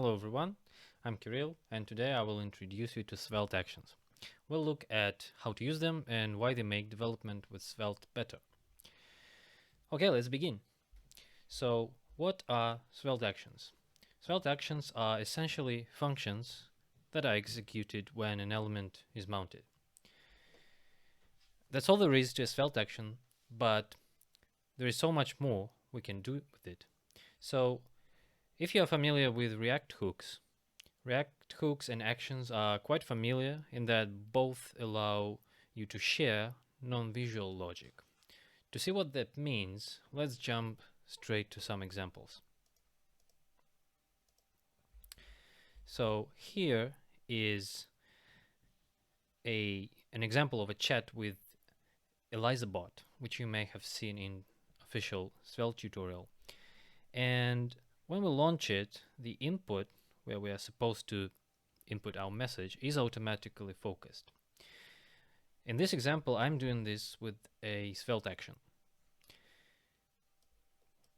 Hello everyone, I'm Kirill and today I will introduce you to Svelte actions. We'll look at how to use them and why they make development with Svelte better. Okay, let's begin. So, what are Svelte actions? Svelte actions are essentially functions that are executed when an element is mounted. That's all there is to a Svelte action, but there is so much more we can do with it. So, if you are familiar with React hooks and actions are quite familiar in that both allow you to share non-visual logic. To see what that means, let's jump straight to some examples. So here is an example of a chat with ElizaBot, which you may have seen in official Svelte tutorial. And when we launch it, the input, where we are supposed to input our message, is automatically focused. In this example, I'm doing this with a Svelte action.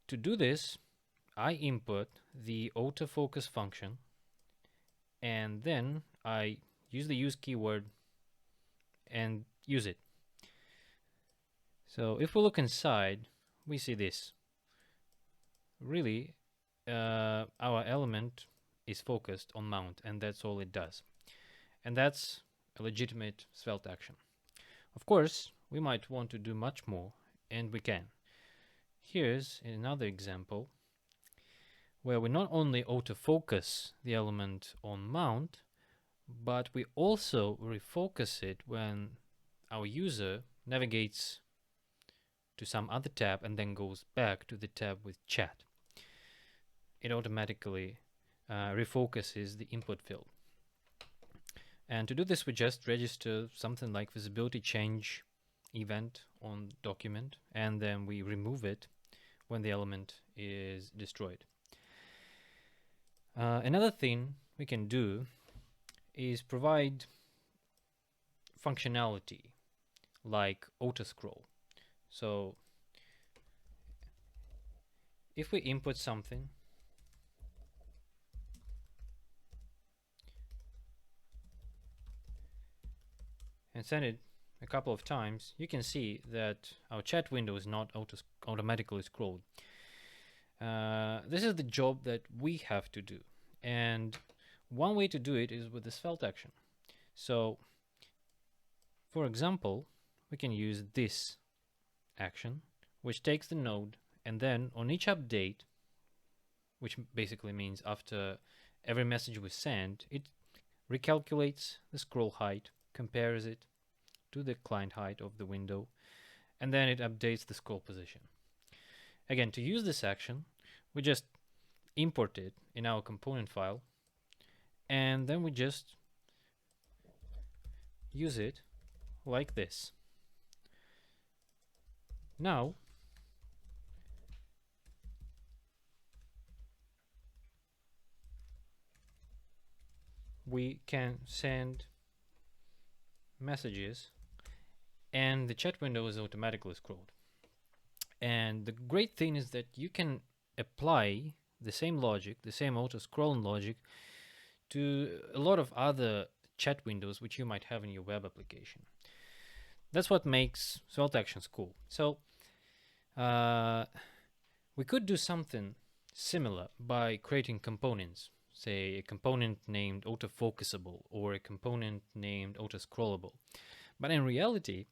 To do this, I input the autofocus function, and then I use the use keyword and use it. So if we look inside, we see this. Really, our element is focused on mount, and that's all it does. And that's a legitimate Svelte action. Of course, we might want to do much more, and we can. Here's another example where we not only autofocus the element on mount, but we also refocus it when our user navigates to some other tab and then goes back to the tab with chat. It automatically refocuses the input field. And to do this, we just register something like visibility change event on document, and then we remove it when the element is destroyed. Another thing we can do is provide functionality like auto scroll. So if we input something and send it a couple of times, you can see that our chat window is not automatically scrolled. This is the job that we have to do, and one way to do it is with the Svelte action. So for example, we can use this action, which takes the node, and then on each update, which basically means after every message we send, it recalculates the scroll height, compares it to the client height of the window, and then it updates the scroll position. Again, to use this action, we just import it in our component file, and then we just use it like this. Now, we can send messages and the chat window is automatically scrolled. And the great thing is that you can apply the same logic, the same auto scrolling logic, to a lot of other chat windows which you might have in your web application. That's what makes Svelte actions cool. So we could do something similar by creating components, say a component named autofocusable or a component named autoscrollable. But in reality,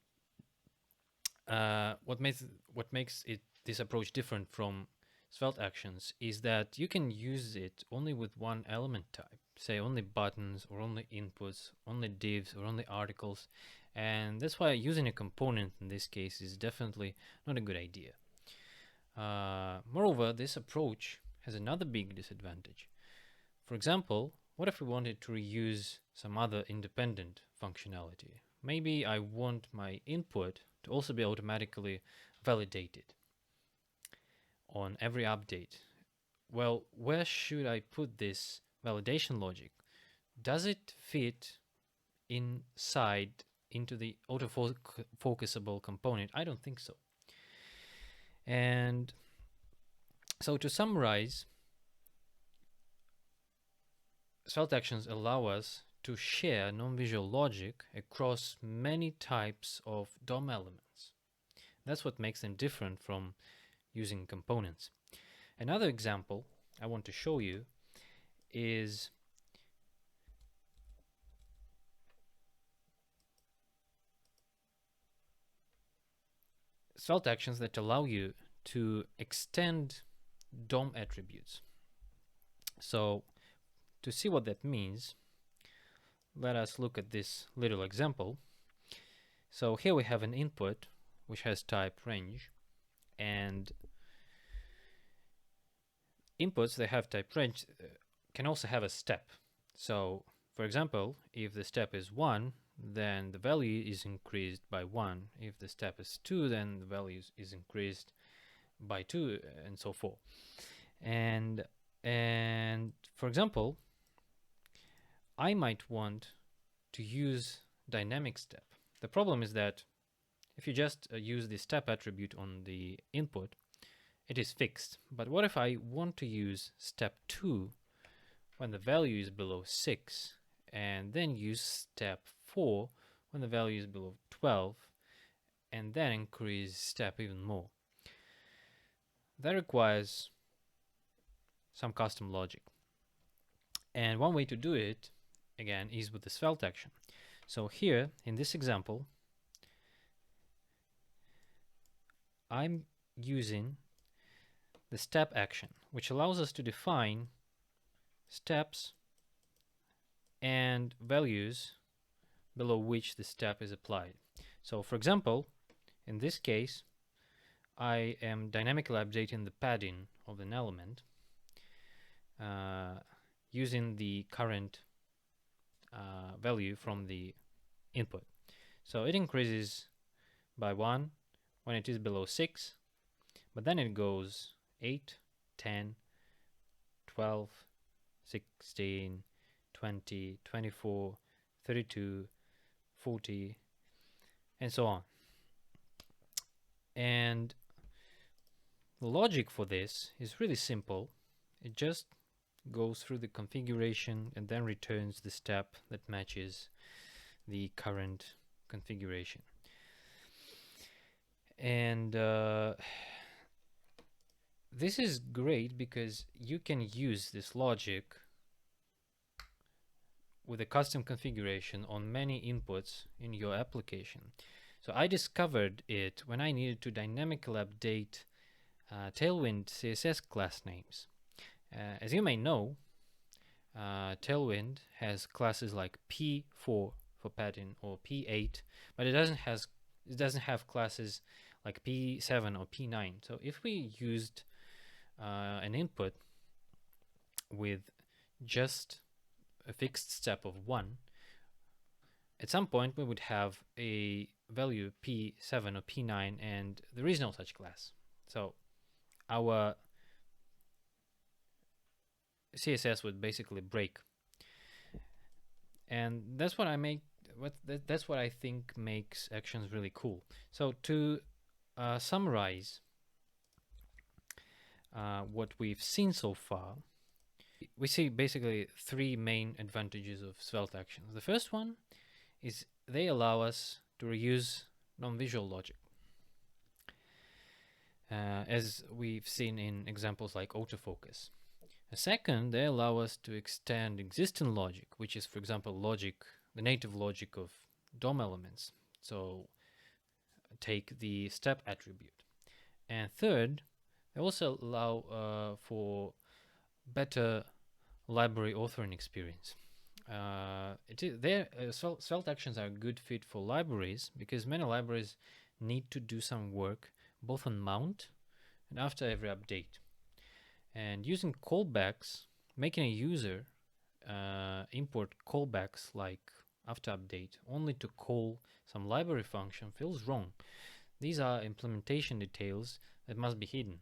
what makes this approach different from Svelte actions is that you can use it only with one element type, say only buttons or only inputs, only divs or only articles, and that's why using a component in this case is definitely not a good idea. Moreover, this approach has another big disadvantage. For example, what if we wanted to reuse some other independent functionality? Maybe I want my input to also be automatically validated on every update. Well, where should I put this validation logic? Does it fit inside into the autofocusable component? I don't think so. And so to summarize, Svelte actions allow us to share non-visual logic across many types of DOM elements. That's what makes them different from using components. Another example I want to show you is Svelte actions that allow you to extend DOM attributes. So to see what that means, let us look at this little example. So here we have an input which has type range, and inputs that have type range can also have a step. So for example, if the step is 1, then the value is increased by 1. If the step is 2, then the value is increased by 2, and so forth. And for example, I might want to use dynamic step. The problem is that if you just use the step attribute on the input, it is fixed. But what if I want to use step 2 when the value is below 6, and then use step 4 when the value is below 12, and then increase step even more? That requires some custom logic. And one way to do it, again, is with the Svelte action. So here, in this example, I'm using the step action, which allows us to define steps and values below which the step is applied. So for example, in this case, I am dynamically updating the padding of an element using the current value from the input. So it increases by 1 when it is below 6, but then it goes 8, 10, 12, 16, 20, 24, 32, 40, and so on. And the logic for this is really simple. It just goes through the configuration and then returns the step that matches the current configuration. And this is great because you can use this logic with a custom configuration on many inputs in your application. So I discovered it when I needed to dynamically update Tailwind CSS class names. As you may know, Tailwind has classes like P4 for padding or P8, but it doesn't have classes like P7 or P9. So if we used an input with just a fixed step of 1, at some point we would have a value P7 or P9, and there is no such class. So our CSS would basically break, and that's what I think makes actions really cool. So to summarize what we've seen so far, we see basically 3 main advantages of Svelte actions. The first one is they allow us to reuse non-visual logic, as we've seen in examples like autofocus. The second, they allow us to extend existing logic, which is, for example, the native logic of DOM elements. So take the step attribute. And third, they also allow for better library authoring experience. Svelte actions are a good fit for libraries because many libraries need to do some work both on mount and after every update. And using callbacks, making a user import callbacks like after update only to call some library function feels wrong. These are implementation details that must be hidden.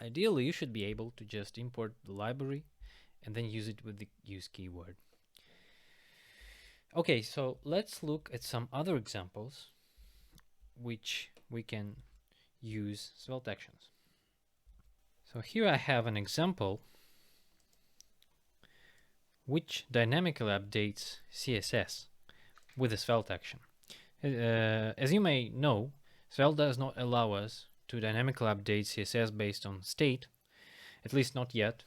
Ideally, you should be able to just import the library and then use it with the use keyword. Okay, so let's look at some other examples which we can use Svelte actions. So here I have an example which dynamically updates CSS with the Svelte action. As you may know, Svelte does not allow us to dynamically update CSS based on state, at least not yet.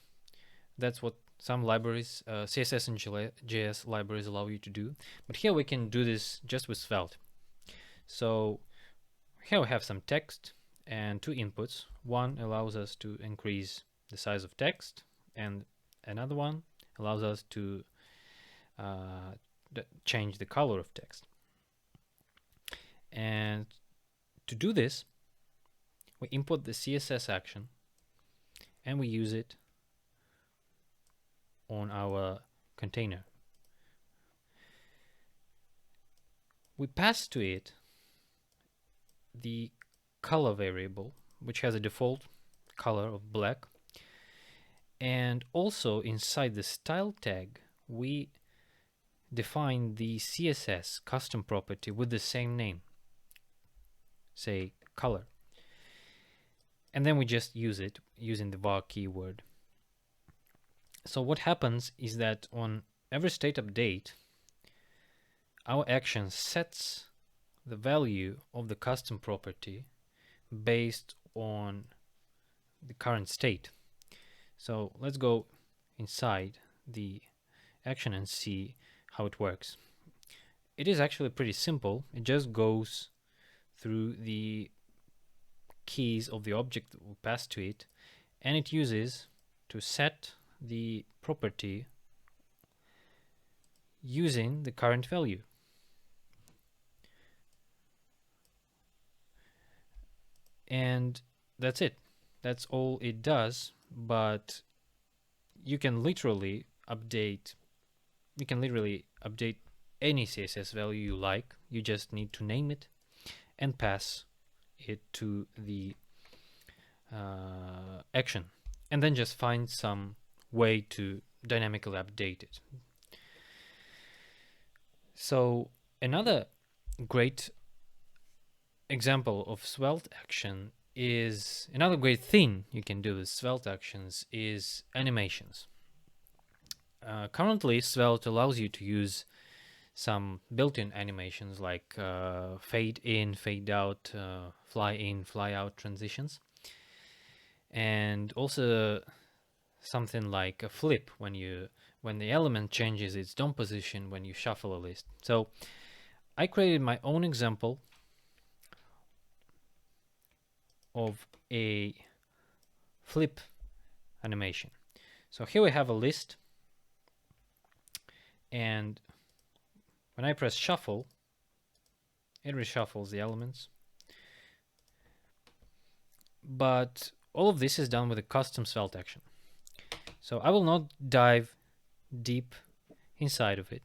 That's what some libraries, CSS and JS libraries allow you to do. But here we can do this just with Svelte. So here we have some text and two inputs. One allows us to increase the size of text, and another one allows us to change the color of text. And to do this, we import the CSS action and we use it on our container. We pass to it the color variable, which has a default color of black, and also inside the style tag we define the CSS custom property with the same name, say color, and then we just use it using the var keyword. So what happens is that on every state update, our action sets the value of the custom property based on the current state. So let's go inside the action and see how it works. It is actually pretty simple. It just goes through the keys of the object that we pass to it, and it uses to set the property using the current value. And that's it. That's all it does, but you can literally update any CSS value you like. You just need to name it and pass it to the action, and then just find some way to dynamically update it. So another great example of Svelte action is, another great thing you can do with Svelte actions is animations. Currently, Svelte allows you to use some built-in animations like fade in, fade out, fly in, fly out transitions, and also something like a flip when the element changes its DOM position when you shuffle a list. So I created my own example of a flip animation. So here we have a list, and when I press shuffle, it reshuffles the elements. But all of this is done with a custom Svelte action. So I will not dive deep inside of it.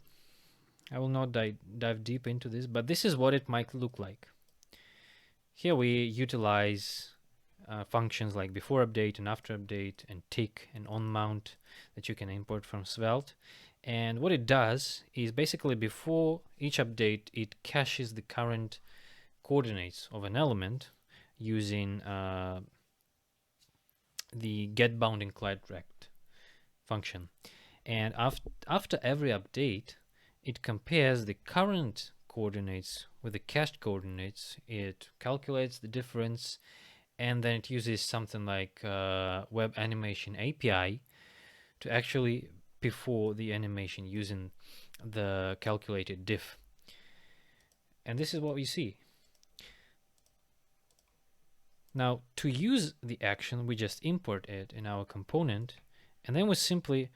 I will not dive deep into this, but this is what it might look like. Here we utilize functions like before update and after update and tick and on mount that you can import from Svelte. And what it does is basically before each update, it caches the current coordinates of an element using the getBoundIncludeRect function. And after every update, it compares the current coordinates with the cached coordinates. It calculates the difference, and then it uses something like Web Animation API to actually before the animation using the calculated diff. And this is what we see. Now, to use the action, we just import it in our component, and then we simply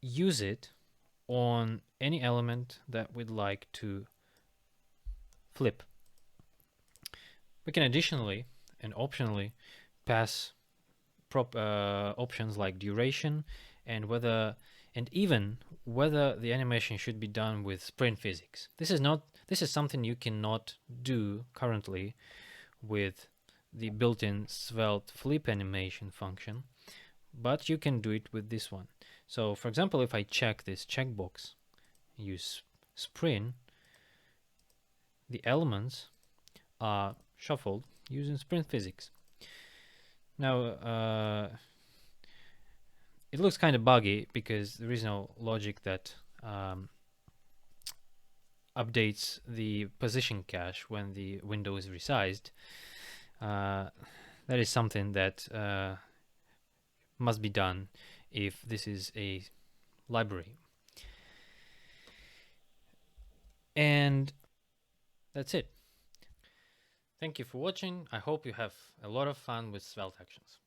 use it on any element that we'd like to flip. We can additionally and optionally pass options like duration and even whether the animation should be done with sprint physics. This is something you cannot do currently with the built-in Svelte flip animation function, but you can do it with this one. So for example, if I check this checkbox, use sprint, the elements are shuffled using sprint physics. Now it looks kind of buggy because there is no logic that updates the position cache when the window is resized. That is something that must be done if this is a library. And that's it. Thank you for watching. I hope you have a lot of fun with Svelte actions.